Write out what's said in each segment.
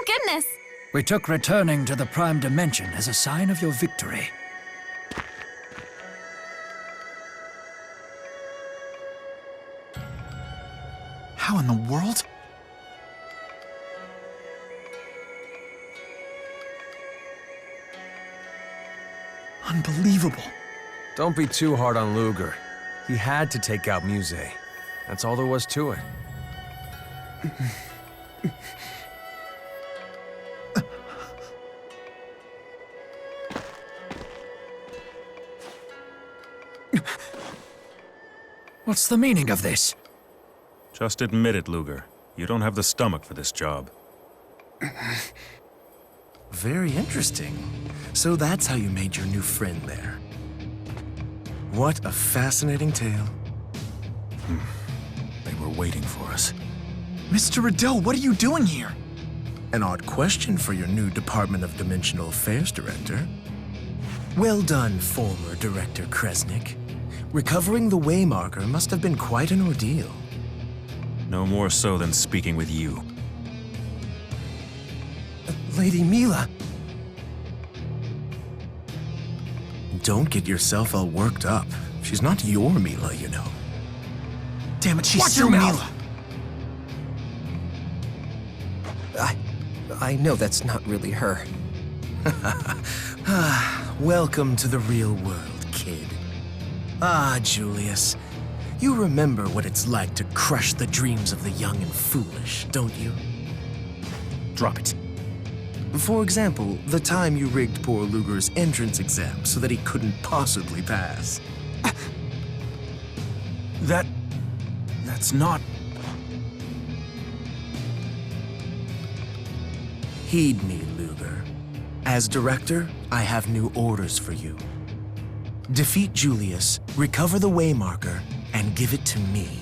goodness! We took returning to the Prime Dimension as a sign of your victory. How in the world? Unbelievable. Don't be too hard on Luger. He had to take out Muse. That's all there was to it. What's the meaning of this? Just admit it, Luger. You don't have the stomach for this job. Very interesting. So that's how you made your new friend there. What a fascinating tale. They were waiting for us. Mr. Rideaux, what are you doing here? An odd question for your new Department of Dimensional Affairs director. Well done, former Director Kresnik. Recovering the Waymarker must have been quite an ordeal. No more so than speaking with you. Lady Milla. Don't get yourself all worked up. She's not your Milla, you know. Damn it, she's Watch still your Milla. mouth! I know that's not really her. Welcome to the real world, kid. Ah, Julius. You remember what it's like to crush the dreams of the young and foolish, don't you? Drop it. For example, the time you rigged poor Luger's entrance exam so that he couldn't possibly pass. That's not... Heed me, Luger. As director, I have new orders for you. Defeat Julius, recover the Waymarker, and give it to me.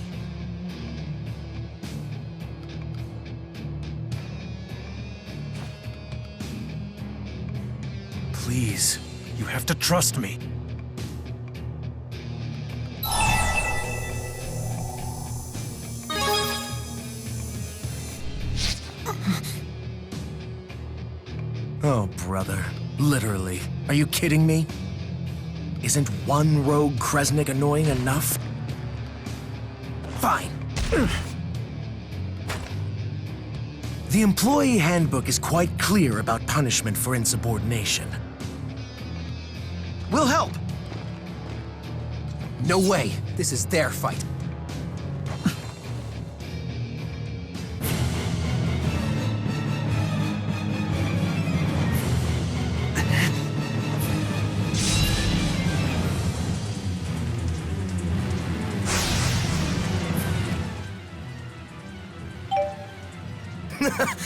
Please, you have to trust me. Oh, brother. Literally. Are you kidding me? Isn't one rogue Kresnik annoying enough? Fine. The employee handbook is quite clear about punishment for insubordination. We'll help! No way. This is their fight.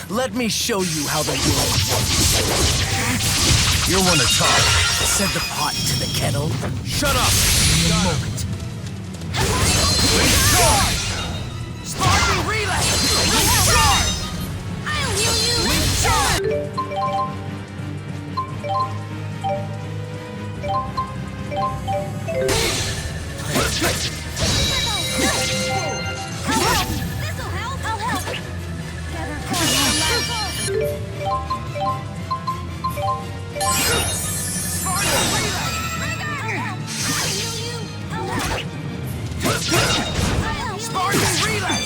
Let me show you how the world works. You're one to talk. Set the pot to the kettle. Shut up! In a moment. Spartan relay! Charge! I'll heal you! This'll help! I'll help! Spartan relay! Spartan relay!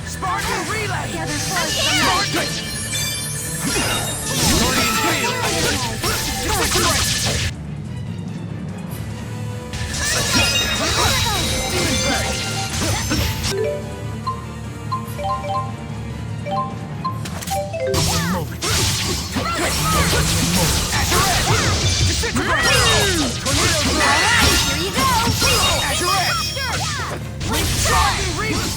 Spartan relay! Spartan! Guardian field! Demon Fairy! One moment. Azure! Disintegrate! Tornado Blast! Here you go! Azure! Spartan relay!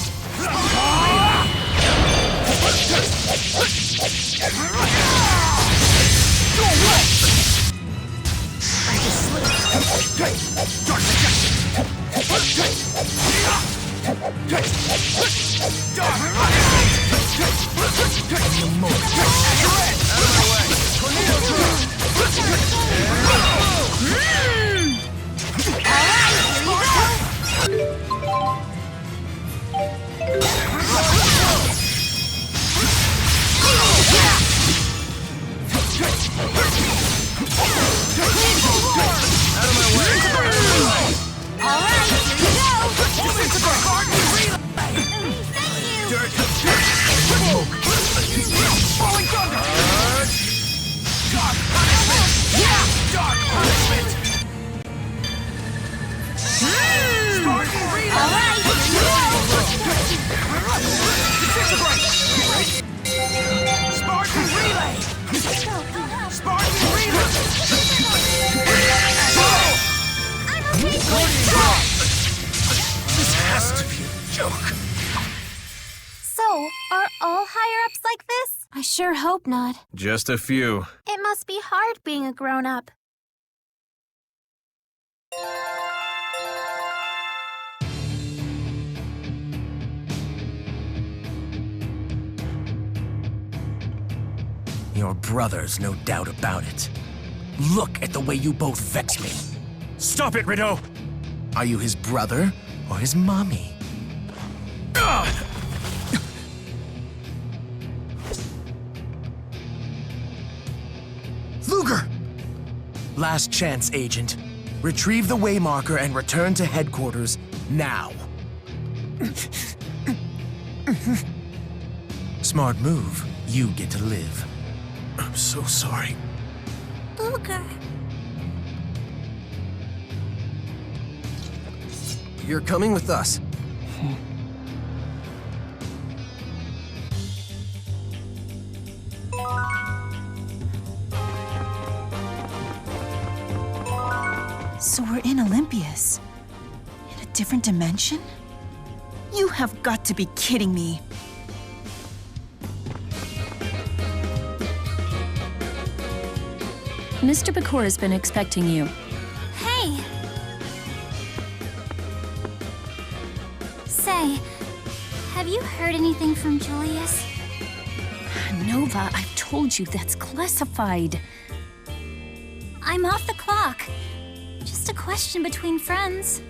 Go away! I just slipped. Dark projection. Tornado power-ups like this? I sure hope not. Just a few. It must be hard being a grown-up. Your brothers, no doubt about it. Look at the way you both vex me. Stop it, Rideaux! Are you his brother or his mommy? Luger! Last chance, Agent. Retrieve the waymarker and return to headquarters now. Smart move. You get to live. I'm so sorry. Luger. You're coming with us. So we're in Olympias? In a different dimension? You have got to be kidding me. Mr. Bakor has been expecting you. Hey! Say, have you heard anything from Julius? Nova, I've told you that's classified. I'm off the clock. Just a question between friends.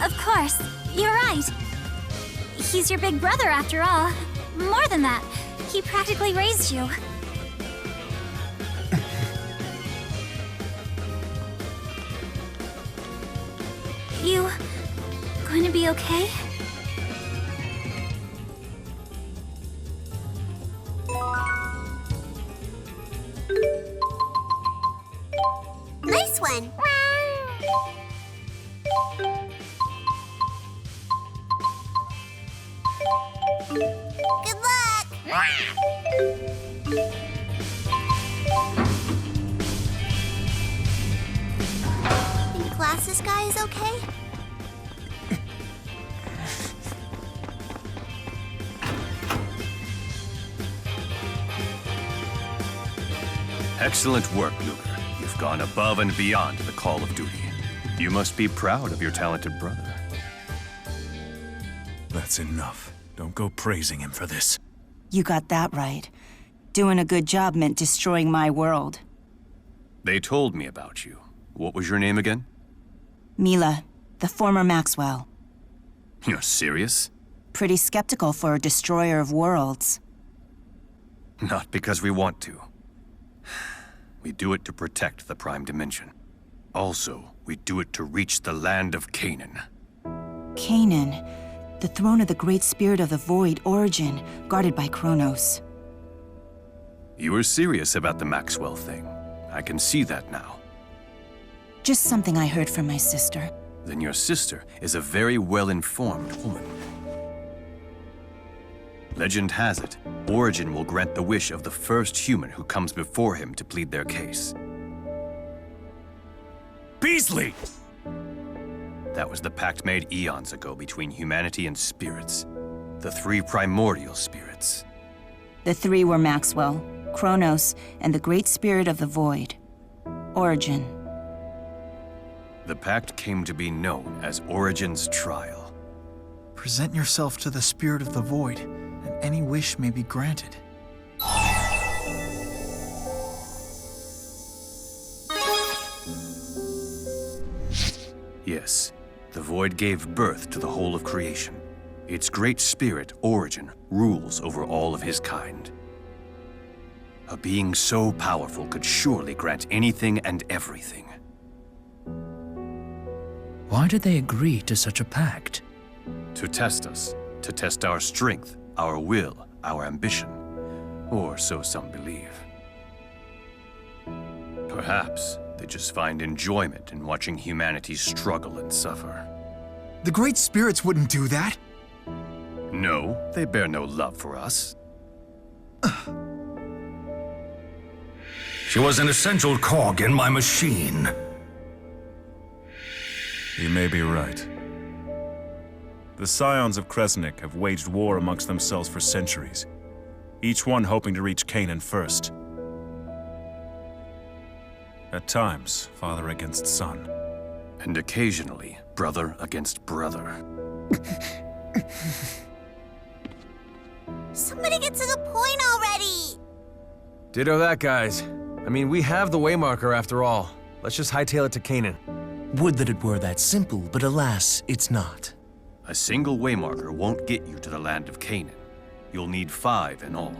Of course, you're right. He's your big brother after all. More than that, he practically raised you. You going to be okay? Nice one. Good luck. Think glasses guy is okay? Excellent work, Luger. You've gone above and beyond the call of duty. You must be proud of your talented brother. That's enough. Don't go praising him for this. You got that right. Doing a good job meant destroying my world. They told me about you. What was your name again? Milla, the former Maxwell. You're serious? Pretty skeptical for a destroyer of worlds. Not because we want to. We do it to protect the Prime Dimension. Also, we do it to reach the land of Canaan. Canaan, the throne of the Great Spirit of the Void, Origin, guarded by Kronos. You were serious about the Maxwell thing. I can see that now. Just something I heard from my sister. Then your sister is a very well-informed woman. Legend has it, Origin will grant the wish of the first human who comes before him to plead their case. Bisley! That was the pact made eons ago between humanity and spirits. The three primordial spirits. The three were Maxwell, Kronos, and the Great Spirit of the Void, Origin. The pact came to be known as Origin's Trial. Present yourself to the Spirit of the Void, and any wish may be granted. Yes, the Void gave birth to the whole of creation. Its great spirit, Origin, rules over all of his kind. A being so powerful could surely grant anything and everything. Why did they agree to such a pact? To test us, to test our strength, our will, our ambition, or so some believe. Perhaps they just find enjoyment in watching humanity struggle and suffer. The Great Spirits wouldn't do that. No, they bear no love for us. She was an essential cog in my machine. You may be right. The scions of Kresnik have waged war amongst themselves for centuries, each one hoping to reach Canaan first. At times, father against son. And occasionally, brother against brother. Somebody get to the point already! Ditto that, guys. I mean, we have the Waymarker after all. Let's just hightail it to Canaan. Would that it were that simple, but alas, it's not. A single Waymarker won't get you to the land of Canaan. You'll need 5 in all.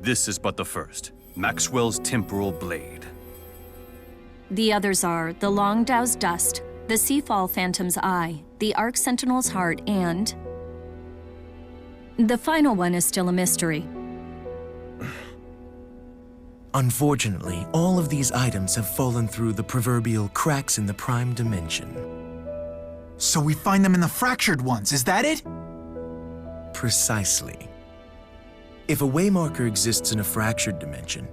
This is but the first, Maxwell's Temporal Blade. The others are the Longdow's Dust, the Seafall Phantom's Eye, the Arc Sentinel's Heart, and... the final one is still a mystery. Unfortunately, all of these items have fallen through the proverbial cracks in the Prime Dimension. So we find them in the fractured ones, is that it? Precisely. If a Waymarker exists in a fractured dimension,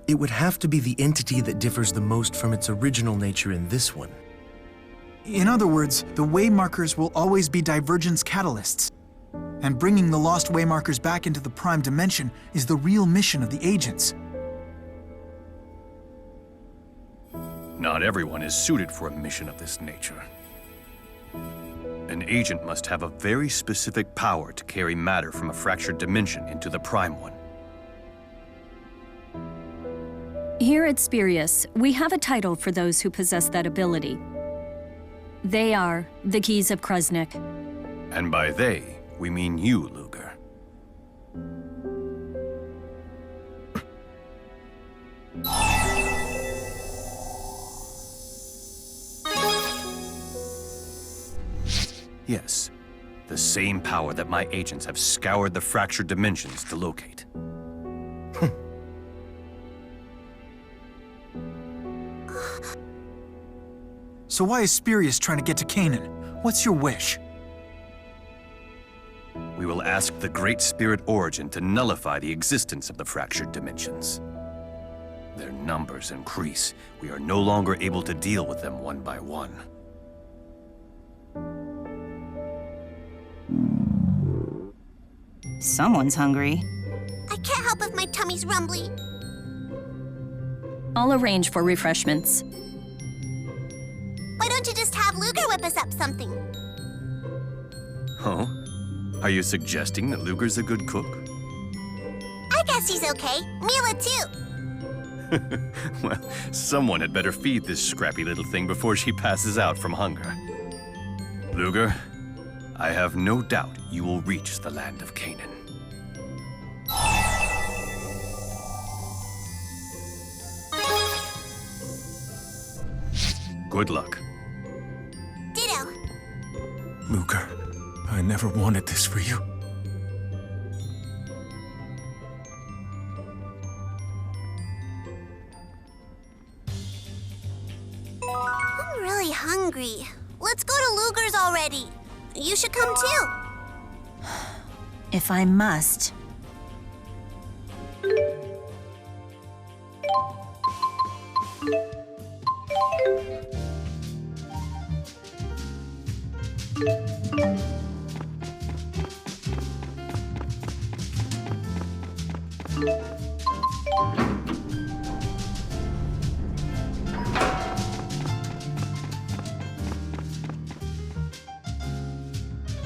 it would have to be the entity that differs the most from its original nature in this one. In other words, the Waymarkers will always be divergence catalysts. And bringing the lost Waymarkers back into the Prime Dimension is the real mission of the agents. Not everyone is suited for a mission of this nature. An agent must have a very specific power to carry matter from a fractured dimension into the Prime one. Here at Spirius, we have a title for those who possess that ability. They are the Keys of Kresnik. And by they, we mean you, Luger. Yes, the same power that my agents have scoured the fractured dimensions to locate. So why is Spirius trying to get to Canaan? What's your wish? We will ask the Great Spirit Origin to nullify the existence of the fractured dimensions. Their numbers increase. We are no longer able to deal with them one by one. Someone's hungry. I can't help if my tummy's rumbly. I'll arrange for refreshments. Why don't you just have Luger whip us up something? Huh? Are you suggesting that Luger's a good cook? I guess he's okay. Milla too. Well, someone had better feed this scrappy little thing before she passes out from hunger. Luger, I have no doubt you will reach the land of Canaan. Good luck. Ditto. Luger, I never wanted this for you. I'm really hungry. Let's go to Luger's already. You should come too. If I must.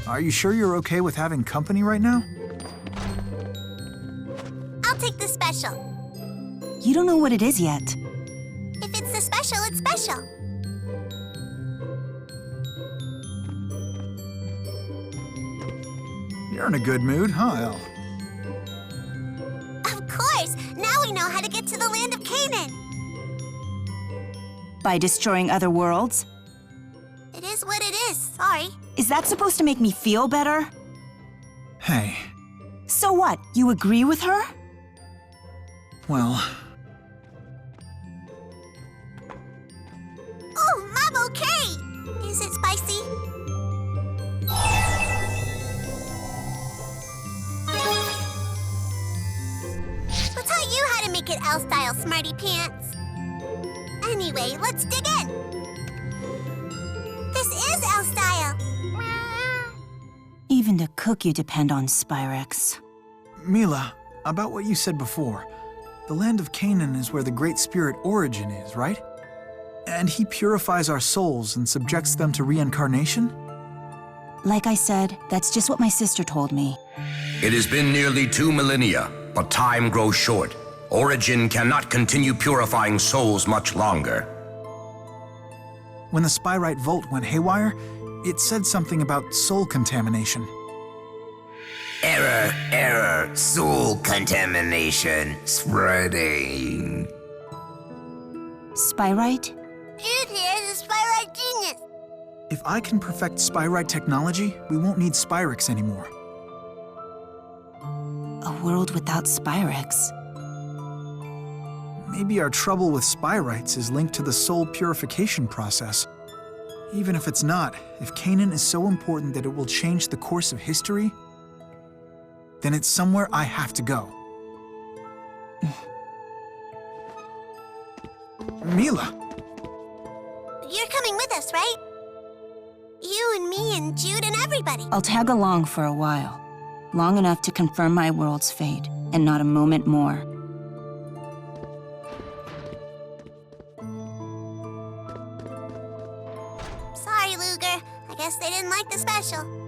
Are you sure you're okay with having company right now? I'll take the special. You don't know what it is yet. If it's the special, it's special. You're in a good mood, huh, El? Of course! Now we know how to get to the land of Canaan. By destroying other worlds? It is what it is, sorry. Is that supposed to make me feel better? Hey, So what, you agree with her? well, Oh, I'm okay! Is it spicy? We'll tell you how to make it L-style, smarty pants. Anyway, let's dig in. This is L-style. Even to cook you depend on Spyrex. Milla, about what you said before. The land of Canaan is where the Great Spirit Origin is, right? And he purifies our souls and subjects them to reincarnation? Like I said, that's just what my sister told me. It has been nearly 2 millennia, but time grows short. Origin cannot continue purifying souls much longer. When the Spyrite Vault went haywire, it said something about soul contamination. Error, soul contamination spreading. Spyrite? Jude here is a Spyrite genius. If I can perfect Spyrite technology, we won't need Spyrex anymore. A world without Spyrex. Maybe our trouble with Spyrites is linked to the soul purification process. Even if it's not, if Canaan is so important that it will change the course of history, then it's somewhere I have to go. Milla! You're coming with us, right? You and me and Jude and everybody. I'll tag along for a while. Long enough to confirm my world's fate, and not a moment more. Sorry, Luger. I guess they didn't like the special.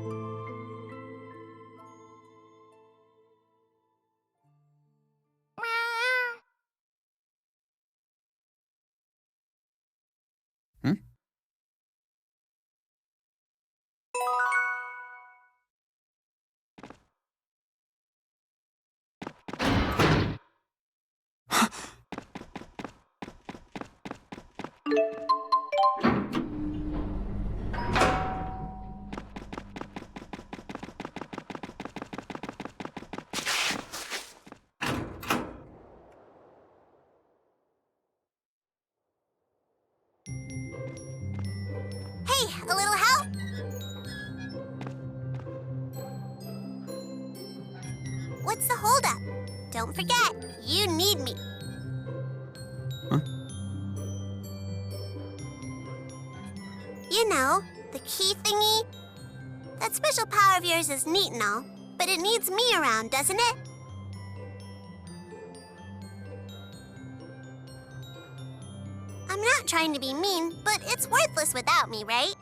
Hey, a little help? What's the holdup? Don't forget, you need me. You know, the key thingy? That special power of yours is neat and all, but it needs me around, doesn't it? I'm not trying to be mean, but it's worthless without me, right?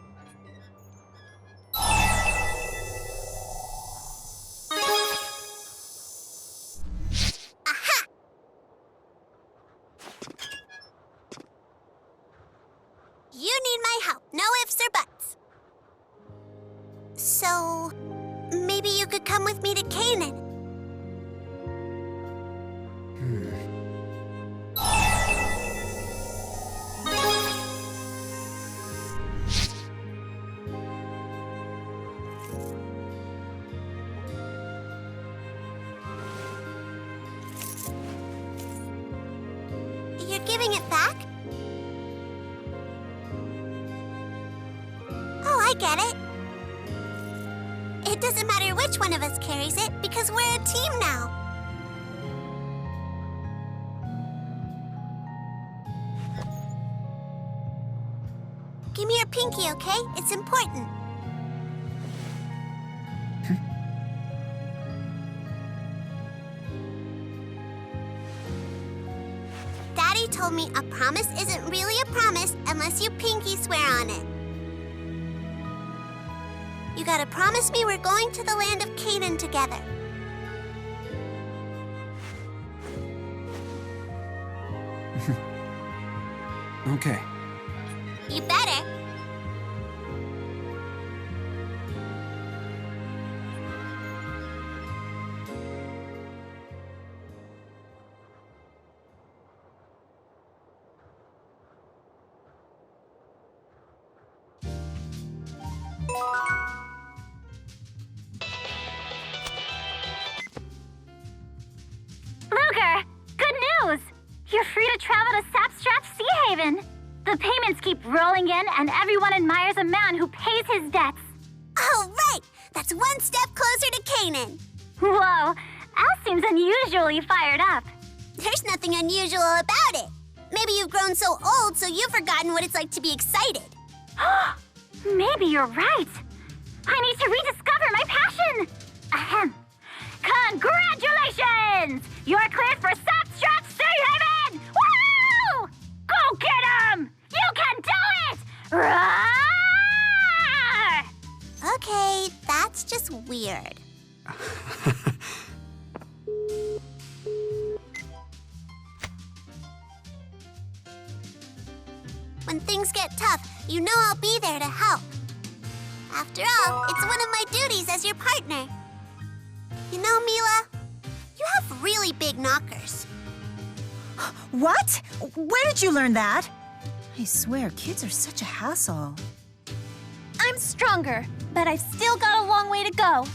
Aha! You need my help, no ifs or buts. So, maybe you could come with me to Canaan. You're giving it back? Oh, I get it. It doesn't matter which one of us carries it, because we're a team now. Give me your pinky, okay? It's important. Daddy told me a promise isn't really a promise unless you pinky swear on it. You gotta promise me we're going to the land of Canaan together. Okay. You better. Luger! Good news! You're free to travel to Sapstrath Sea Haven. The payments keep rolling in, and everyone admires a man who pays his debts. Oh, right! That's one step closer to Canaan. Whoa, Al seems unusually fired up. There's nothing unusual about it. Maybe you've grown so old, so you've forgotten what it's like to be excited. Maybe you're right. I need to rediscover my passion! Ahem. Congratulations! You're cleared for Sapstrath Sea Haven! Woo! Go get him! You can do it! Roar! Okay, that's just weird. When things get tough, you know I'll be there to help. After all, it's one of my duties as your partner. You know, Milla, you have really big knockers. What? Where did you learn that? I swear, kids are such a hassle. I'm stronger, but I've still got a long way to go.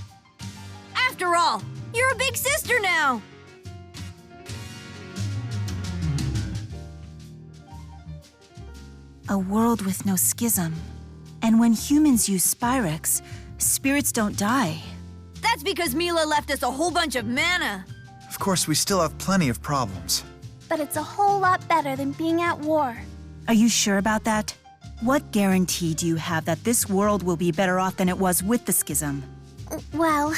After all, you're a big sister now. A world with no schism. And when humans use Spyrex, spirits don't die. That's because Milla left us a whole bunch of mana. Of course, we still have plenty of problems. But it's a whole lot better than being at war. Are you sure about that? What guarantee do you have that this world will be better off than it was with the schism? Well...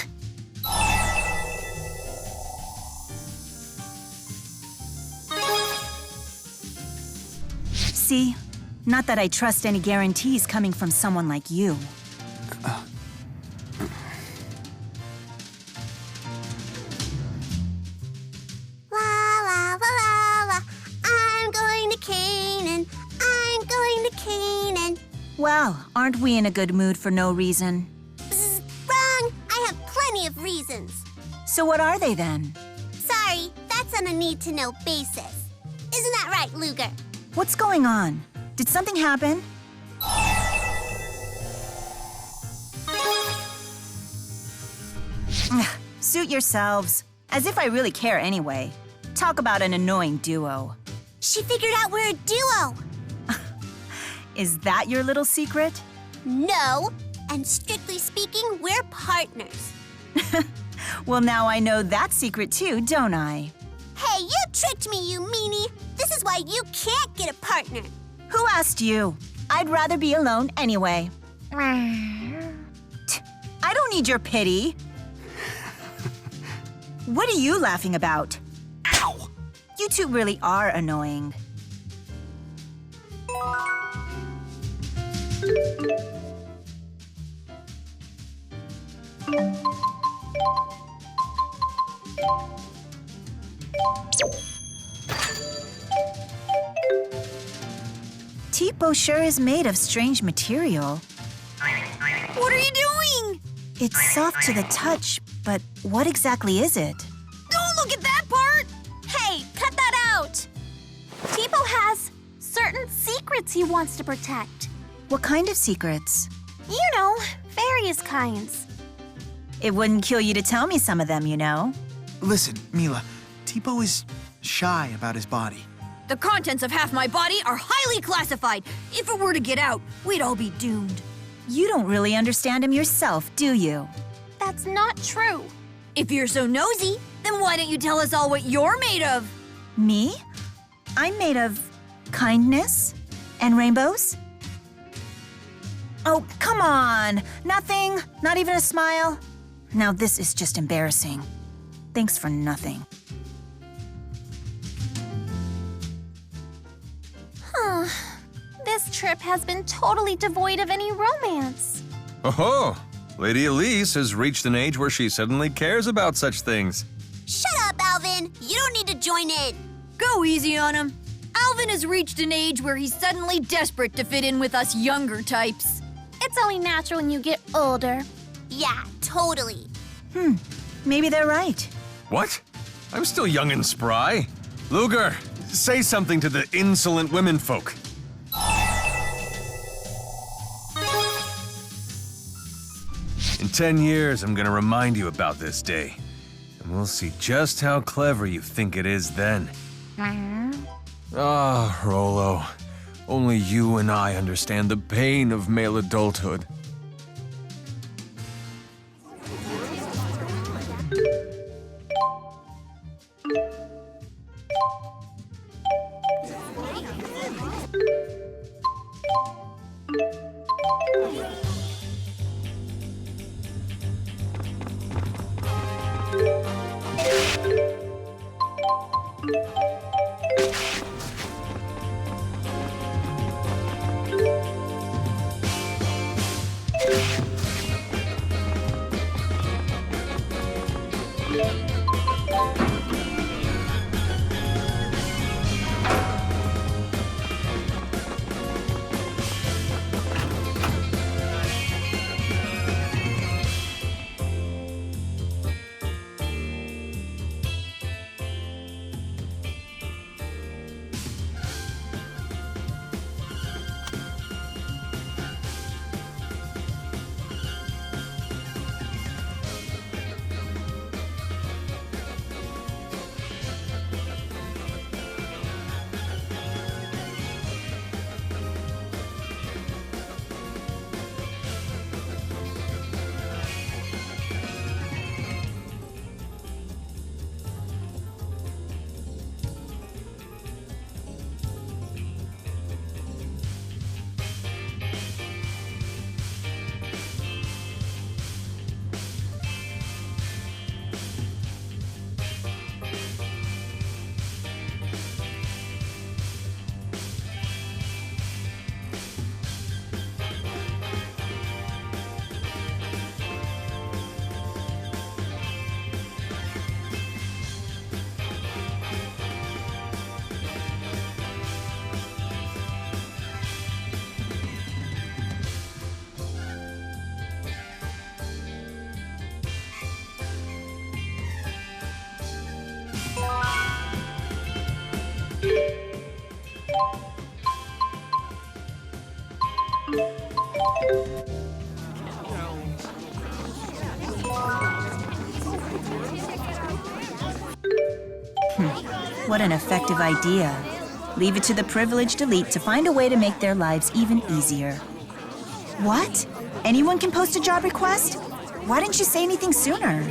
See? Not that I trust any guarantees coming from someone like you. La la la la la. I'm going to Canaan. I'm going to Canaan. Well, aren't we in a good mood for no reason? Bzz, wrong. I have plenty of reasons. So what are they then? Sorry, that's on a need-to-know basis. Isn't that right, Luger? What's going on? Did something happen? Suit yourselves. As if I really care anyway. Talk about an annoying duo. She figured out we're a duo. Is that your little secret? No, and strictly speaking, we're partners. Well, now I know that secret too, don't I? Hey, you tricked me, you meanie. This is why you can't get a partner. Who asked you? I'd rather be alone anyway. I don't need your pity. What are you laughing about? Ow! You two really are annoying. Tipo sure is made of strange material. What are you doing? It's soft to the touch, but what exactly is it? Don't look at that part! Hey, cut that out! Tipo has certain secrets he wants to protect. What kind of secrets? You know, various kinds. It wouldn't kill you to tell me some of them, you know. Listen, Milla, Tipo is shy about his body. The contents of half my body are highly classified. If it were to get out, we'd all be doomed. You don't really understand him yourself, do you? That's not true. If you're so nosy, then why don't you tell us all what you're made of? Me? I'm made of kindness and rainbows. Oh, come on. Nothing? Not even a smile? Now this is just embarrassing. Thanks for nothing. This trip has been totally devoid of any romance. Oh, Lady Elise has reached an age where she suddenly cares about such things. Shut up, Alvin. You don't need to join in. Go easy on him. Alvin has reached an age where he's suddenly desperate to fit in with us younger types. It's only natural when you get older. Yeah, totally. Maybe they're right. What? I'm still young and spry. Luger, say something to the insolent womenfolk. In 10 years, I'm gonna remind you about this day. And we'll see just how clever you think it is then. Ah, Rollo. Only you and I understand the pain of male adulthood. What an effective idea. Leave it to the privileged elite to find a way to make their lives even easier. What? Anyone can post a job request? Why didn't you say anything sooner?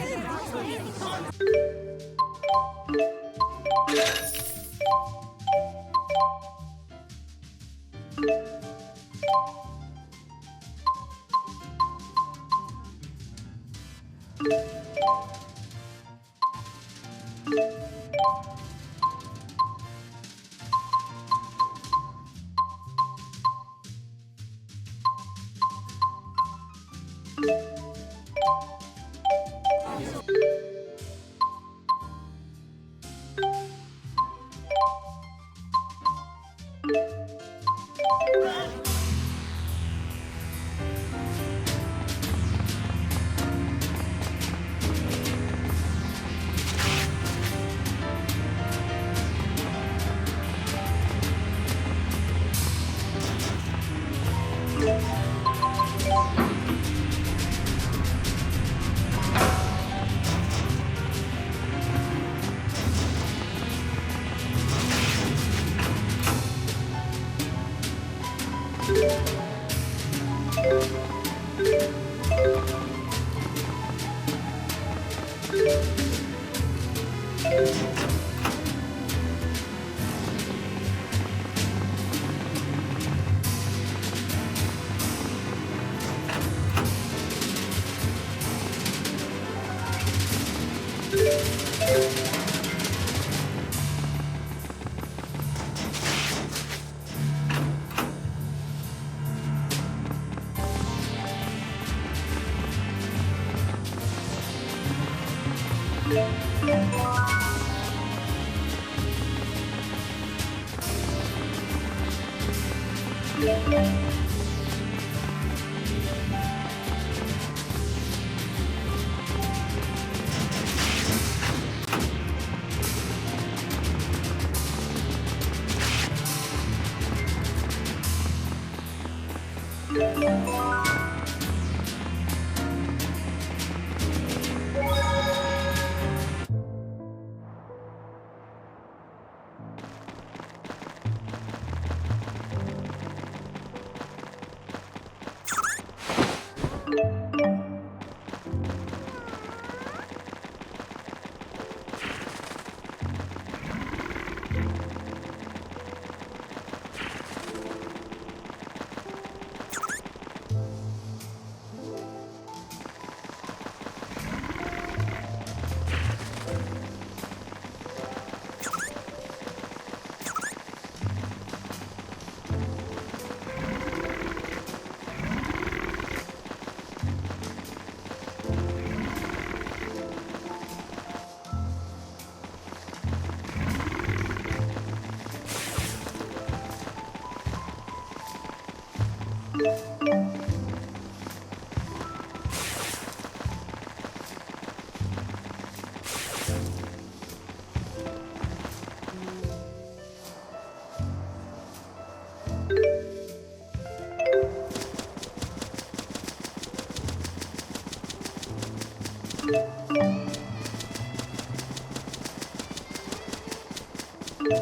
Hey,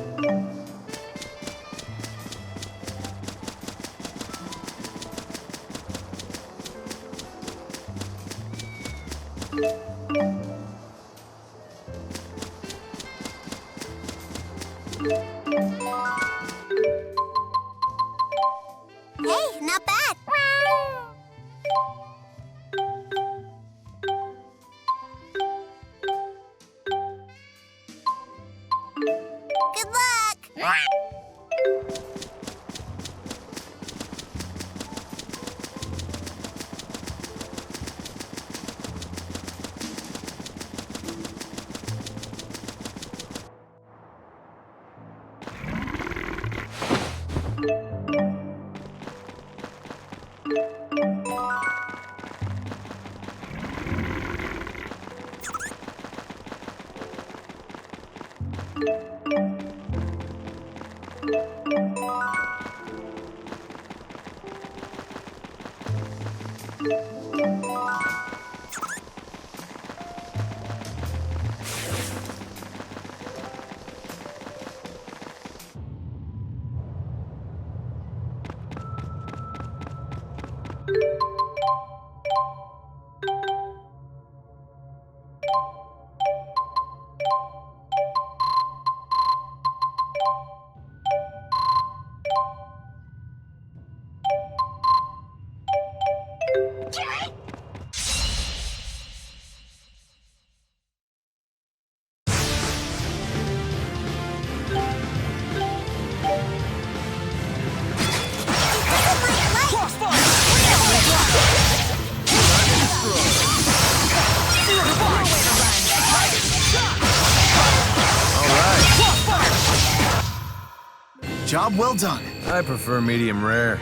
not bad. Good luck. Job well done. I prefer medium rare.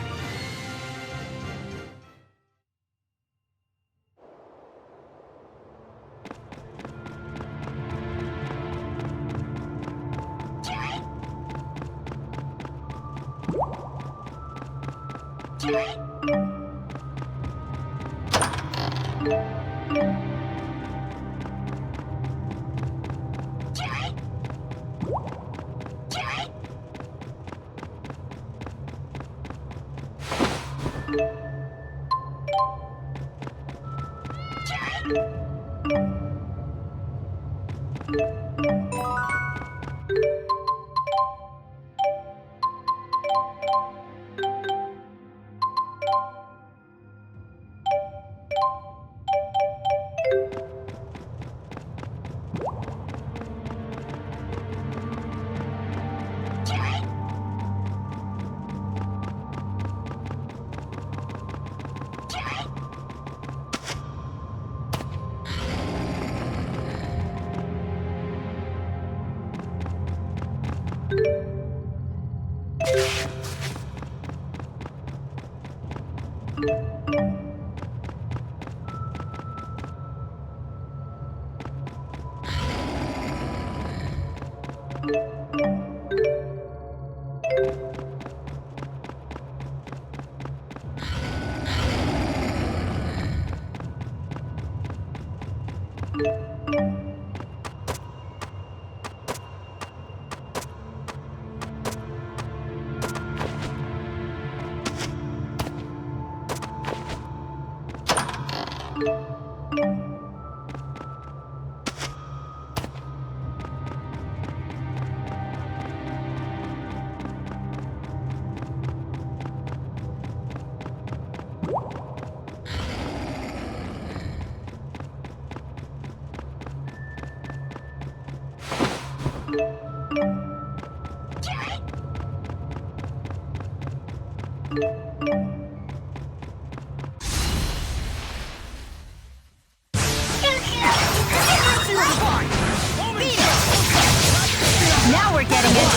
Now we're getting it.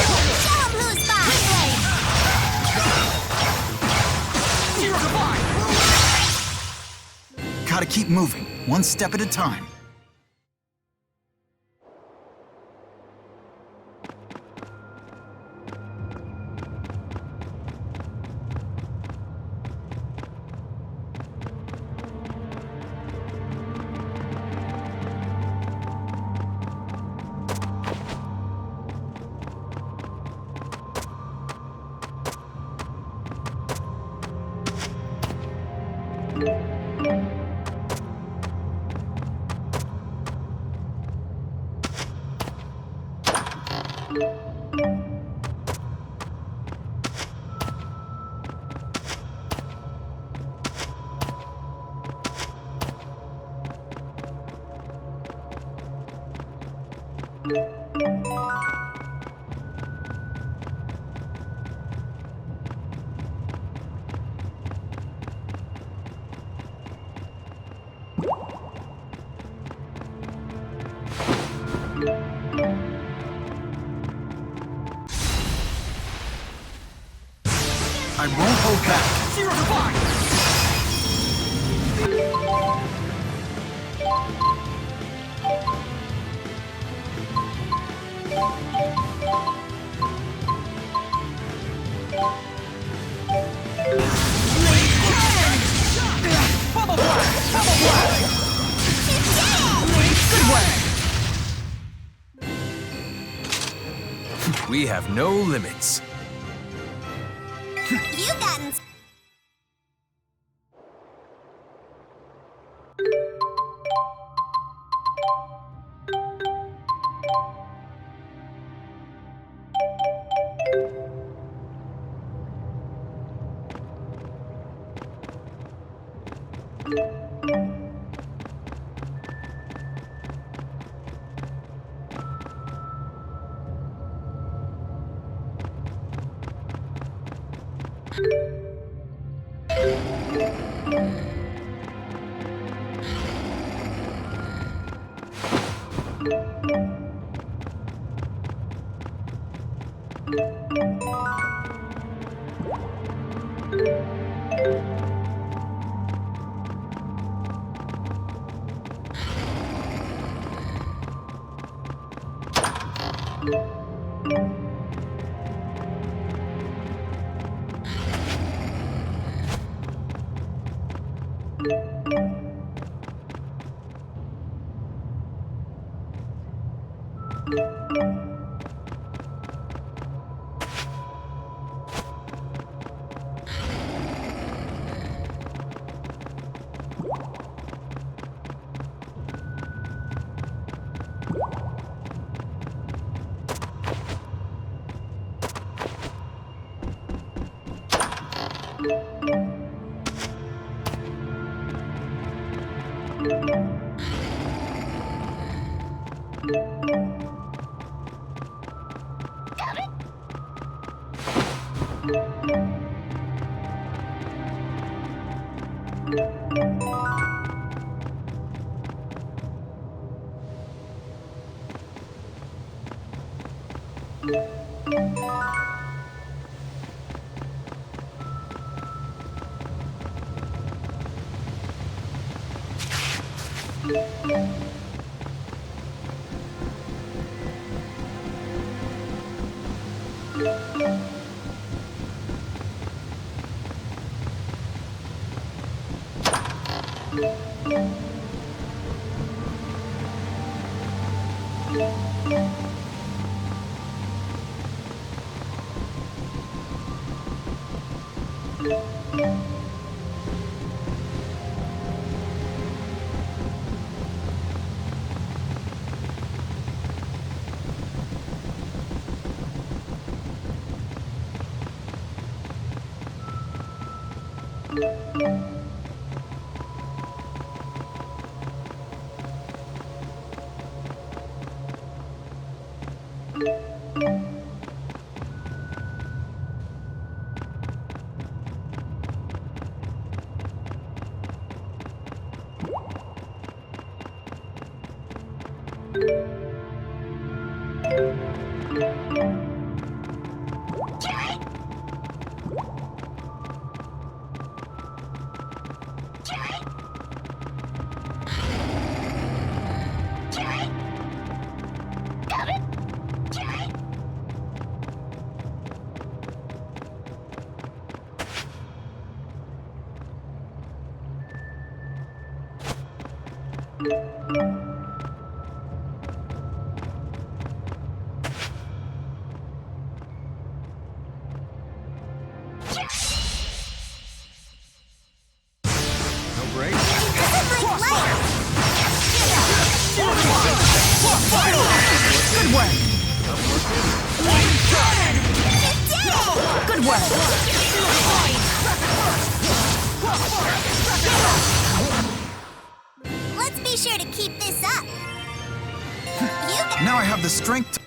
Show 'em who's boss. Gotta keep moving, one step at a time. I won't hold back. 0 to 5! Bubble blast! Bubble blast! Good way! We have no limits. You've gotten... Now I have the strength to...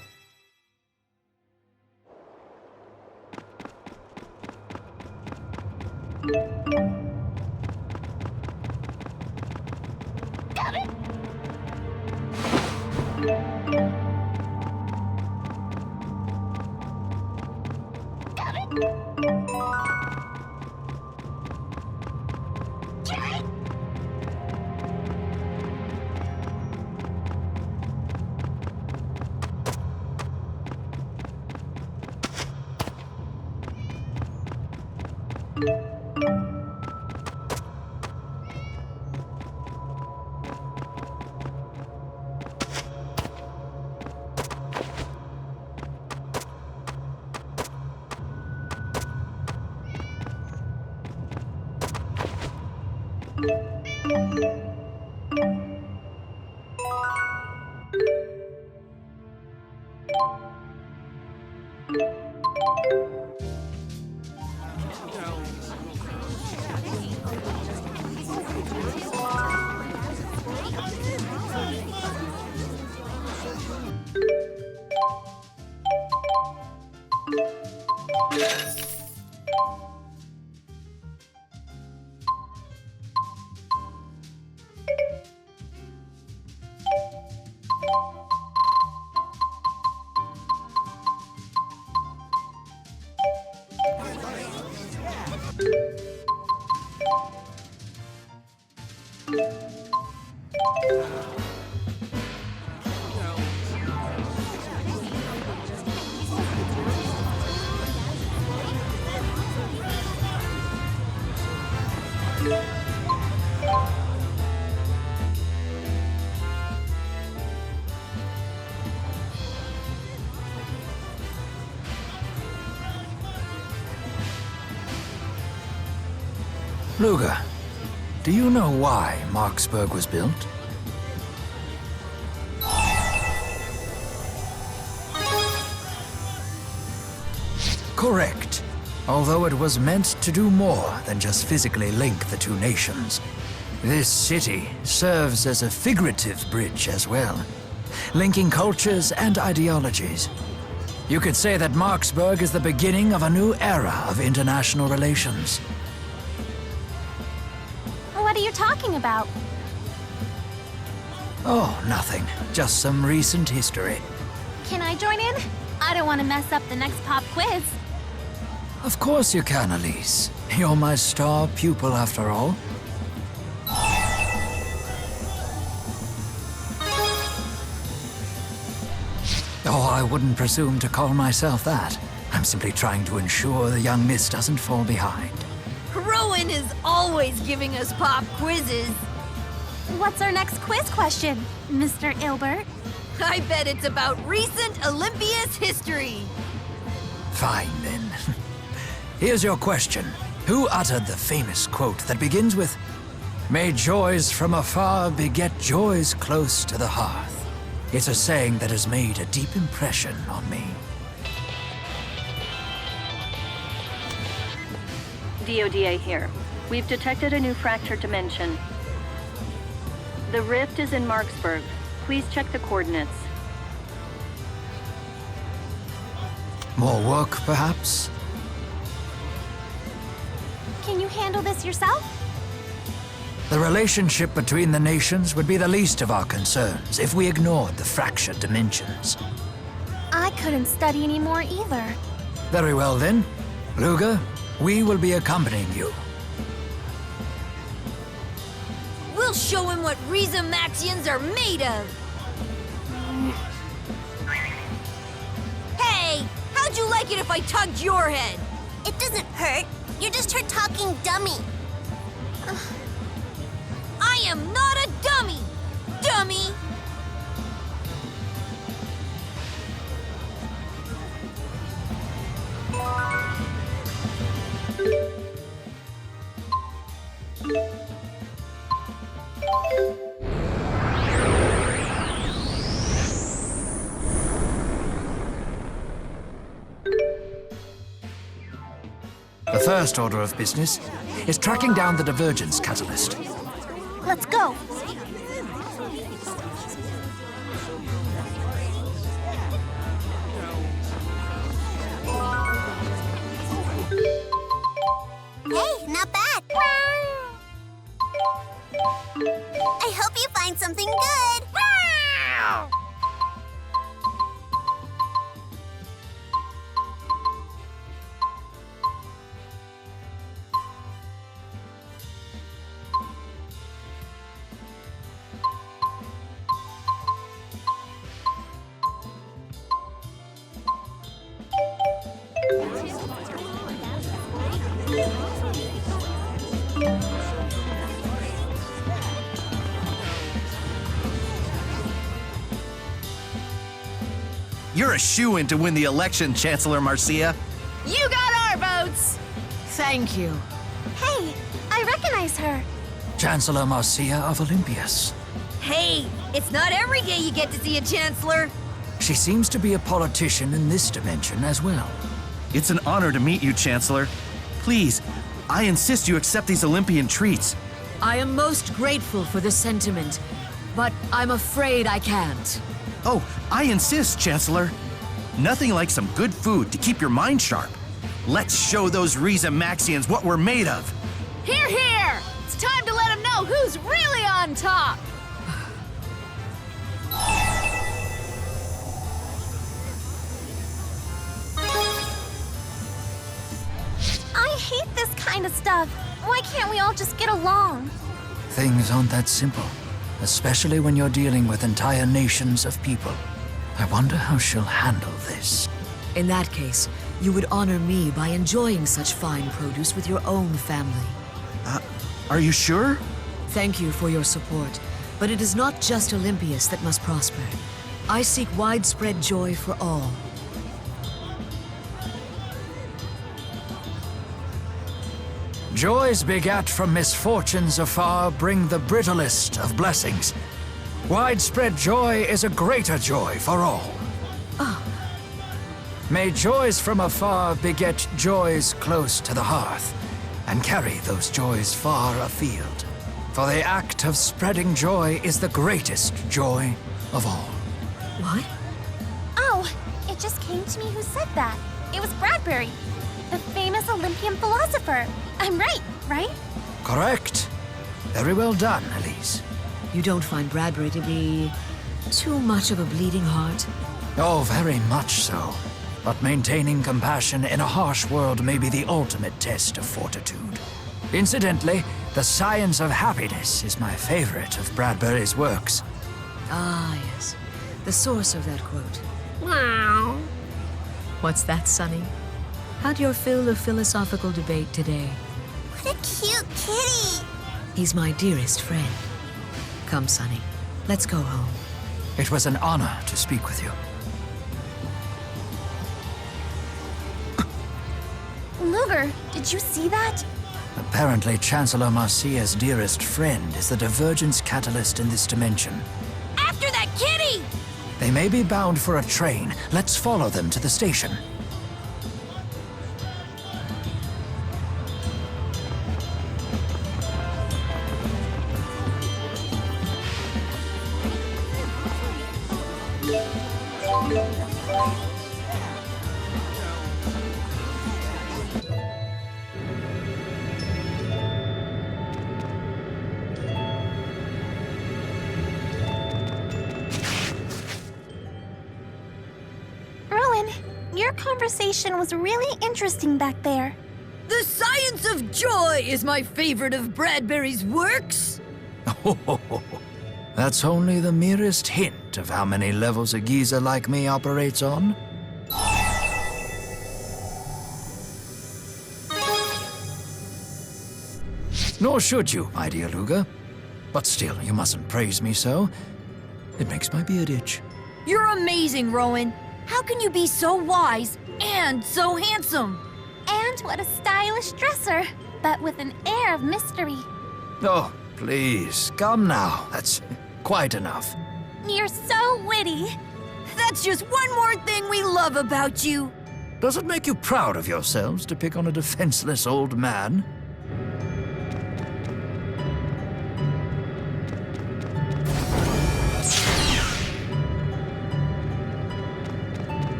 Luga, do you know why Marksburg was built? Correct. Although it was meant to do more than just physically link the two nations. This city serves as a figurative bridge as well, linking cultures and ideologies. You could say that Marksburg is the beginning of a new era of international relations. What are you talking about? Oh, nothing. Just some recent history. Can I join in? I don't want to mess up the next pop quiz. Of course you can, Elise. You're my star pupil after all. Oh, I wouldn't presume to call myself that. I'm simply trying to ensure the young miss doesn't fall behind. Rowen is always giving us pop quizzes. What's our next quiz question, Mr. Ilbert? I bet it's about recent Olympia's history. Fine, then. Here's your question. Who uttered the famous quote that begins with, "May joys from afar beget joys close to the hearth"? It's a saying that has made a deep impression on me. DODA here. We've detected a new fractured dimension. The rift is in Marksburg. Please check the coordinates. More work, perhaps? Can you handle this yourself? The relationship between the nations would be the least of our concerns if we ignored the fractured dimensions. I couldn't study anymore either. Very well, then. Luga, we will be accompanying you. We'll show him what Rhizamaxians are made of. Hey, how'd you like it if I tugged your head? It doesn't hurt. You're just her talking dummy. I am not a dummy, dummy! The first order of business is tracking down the divergence catalyst. Let's go. You're a shoo-in to win the election, Chancellor Marcia. You got our votes! Thank you. Hey, I recognize her. Chancellor Marcia of Olympias. Hey, it's not every day you get to see a Chancellor. She seems to be a politician in this dimension as well. It's an honor to meet you, Chancellor. Please, I insist you accept these Olympian treats. I am most grateful for the sentiment, but I'm afraid I can't. Oh, I insist, Chancellor. Nothing like some good food to keep your mind sharp. Let's show those Maxians what we're made of. Hear, hear! It's time to let them know who's really on top! I hate this kind of stuff. Why can't we all just get along? Things aren't that simple, especially when you're dealing with entire nations of people. I wonder how she'll handle this. In that case, you would honor me by enjoying such fine produce with your own family. Are you sure? Thank you for your support, but it is not just Olympias that must prosper. I seek widespread joy for all. Joys begat from misfortunes afar bring the brittlest of blessings. Widespread joy is a greater joy for all. May joys from afar beget joys close to the hearth, and carry those joys far afield. For the act of spreading joy is the greatest joy of all. What? Oh, it just came to me who said that. It was Bradbury, the famous Olympian philosopher. I'm right? Correct. Very well done, Elise. You don't find Bradbury to be too much of a bleeding heart? Oh, very much so. But maintaining compassion in a harsh world may be the ultimate test of fortitude. Incidentally, The Science of Happiness is my favorite of Bradbury's works. Ah, yes. The source of that quote. Wow. What's that, Sonny? How'd your fill of philosophical debate today? What a cute kitty. He's my dearest friend. Come, Sonny. Let's go home. It was an honor to speak with you. Luger, did you see that? Apparently, Chancellor Marcia's dearest friend is the divergence catalyst in this dimension. After that kitty! They may be bound for a train. Let's follow them to the station. Your conversation was really interesting back there. The Science of Joy is my favorite of Bradbury's works. That's only the merest hint of how many levels a geezer like me operates on. Nor should you, my dear Luger. But still, you mustn't praise me so. It makes my beard itch. You're amazing, Rowen. How can you be so wise and so handsome? And what a stylish dresser, but with an air of mystery. Oh, please, come now. That's quite enough. You're so witty. That's just one more thing we love about you. Does it make you proud of yourselves to pick on a defenseless old man?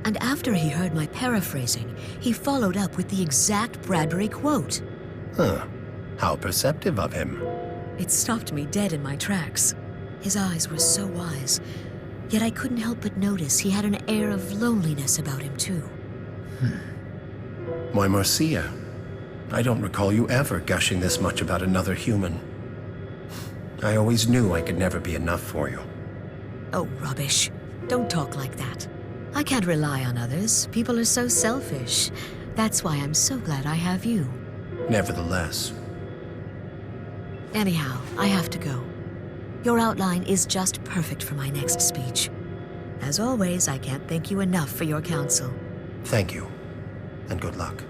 And after he heard my paraphrasing, he followed up with the exact Bradbury quote. Huh. How perceptive of him. It stopped me dead in my tracks. His eyes were so wise, yet I couldn't help but notice he had an air of loneliness about him, too. Why, Marcia, I don't recall you ever gushing this much about another human. I always knew I could never be enough for you. Oh, rubbish. Don't talk like that. I can't rely on others. People are so selfish. That's why I'm so glad I have you. Nevertheless. Anyhow, I have to go. Your outline is just perfect for my next speech. As always, I can't thank you enough for your counsel. Thank you, and good luck.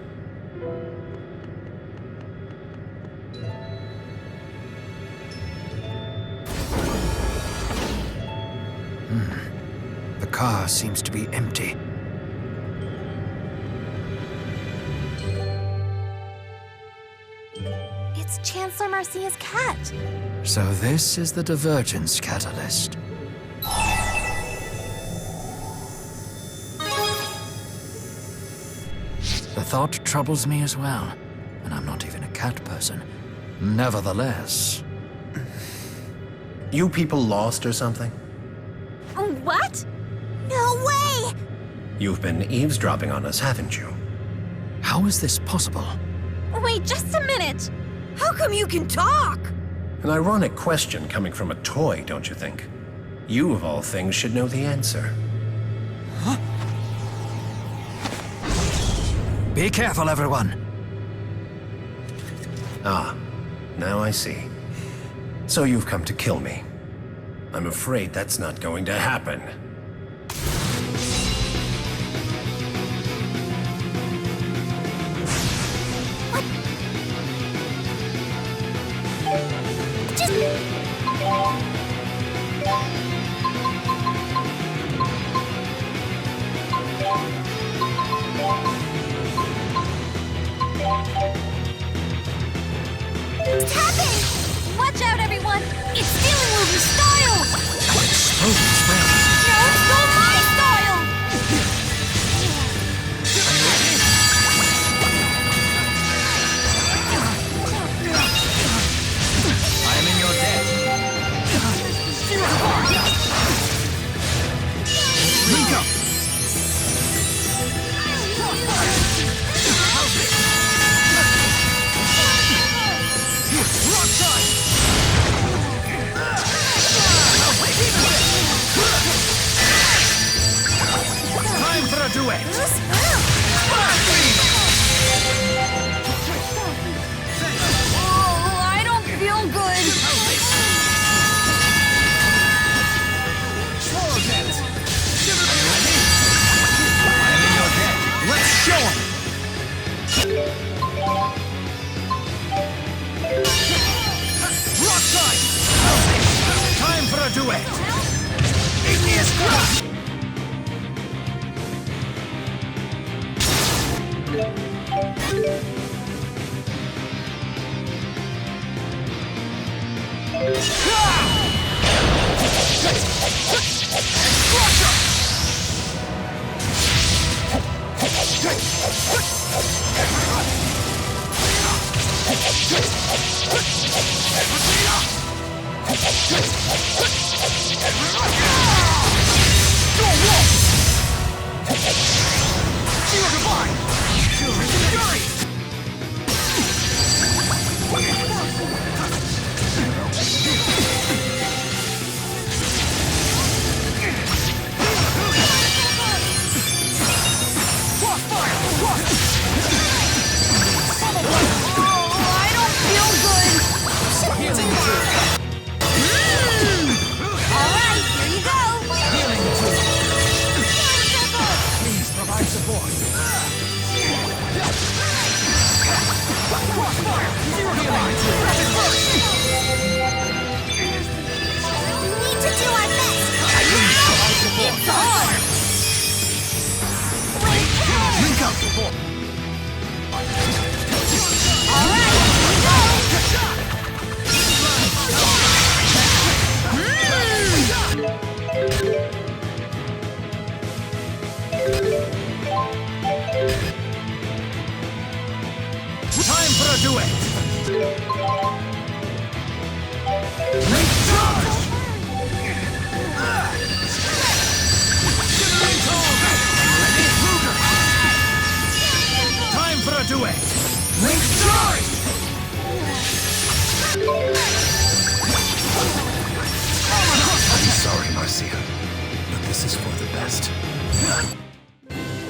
The car seems to be empty. It's Chancellor Marcia's cat. So this is the divergence catalyst. The thought troubles me as well, and I'm not even a cat person. Nevertheless... You people lost or something? What? No way! You've been eavesdropping on us, haven't you? How is this possible? Wait just a minute! How come you can talk? An ironic question coming from a toy, don't you think? You, of all things, should know the answer. Be careful, everyone! Ah, now I see. So you've come to kill me. I'm afraid that's not going to happen. What's happening? Watch out, everyone! It's stealing Luger's style! Oh, No, stole my style! I am in your debt. Link up! Rock side! Time for a duet! Oh, I don't feel good. Swallow that! I am in your debt. Let's show 'em! Rock side! Time for a duet! Igneous crush! Time for a duet! Recharge! Time for a duet! Recharge! I'm sorry, Marcia, but this is for the best.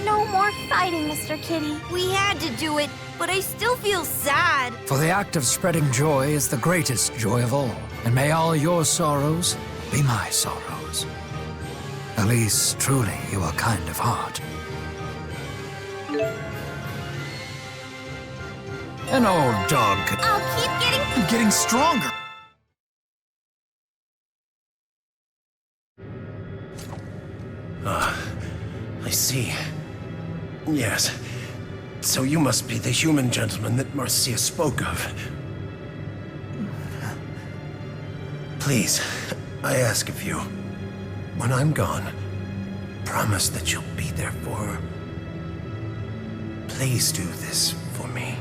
No more fighting, Mr. Kitty. We had to do it, but I still feel sad. For the act of spreading joy is the greatest joy of all, and may all your sorrows be my sorrows. Elise, truly, you are kind of heart. An old dog could... I'll keep Getting stronger. I see. Yes. So you must be the human gentleman that Marcia spoke of. Please, I ask of you, when I'm gone, promise that you'll be there for her. Please do this for me.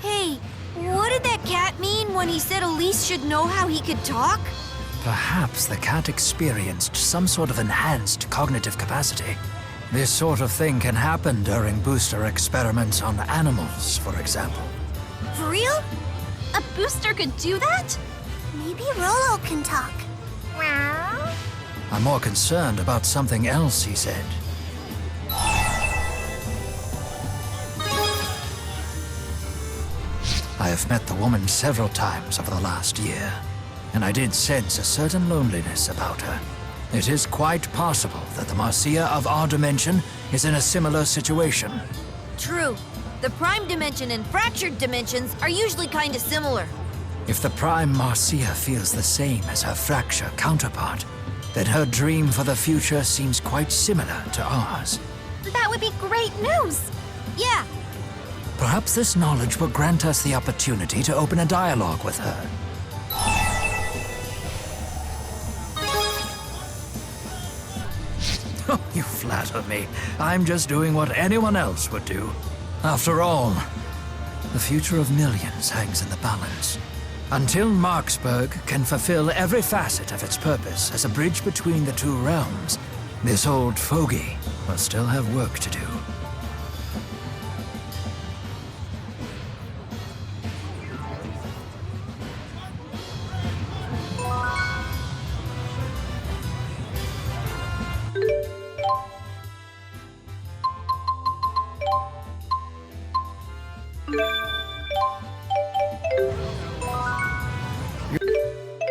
Hey, what did that cat mean when he said Elise should know how he could talk? Perhaps the cat experienced some sort of enhanced cognitive capacity. This sort of thing can happen during booster experiments on animals, for example. For real? A booster could do that? Maybe Rollo can talk. I'm more concerned about something else he said. I have met the woman several times over the last year, and I did sense a certain loneliness about her. It is quite possible that the Marcia of our dimension is in a similar situation. True. The prime dimension and fractured dimensions are usually kinda similar. If the prime Marcia feels the same as her fracture counterpart, then her dream for the future seems quite similar to ours. That would be great news. Yeah. Perhaps this knowledge will grant us the opportunity to open a dialogue with her. Oh, you flatter me. I'm just doing what anyone else would do. After all, the future of millions hangs in the balance. Until Marksburg can fulfill every facet of its purpose as a bridge between the two realms, this old fogey will still have work to do.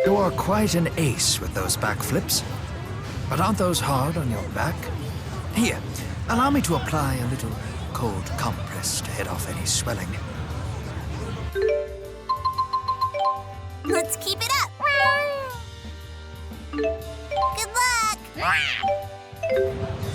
You are quite an ace with those backflips. But aren't those hard on your back? Here, allow me to apply a little cold compress to head off any swelling. Let's keep it up. Good luck.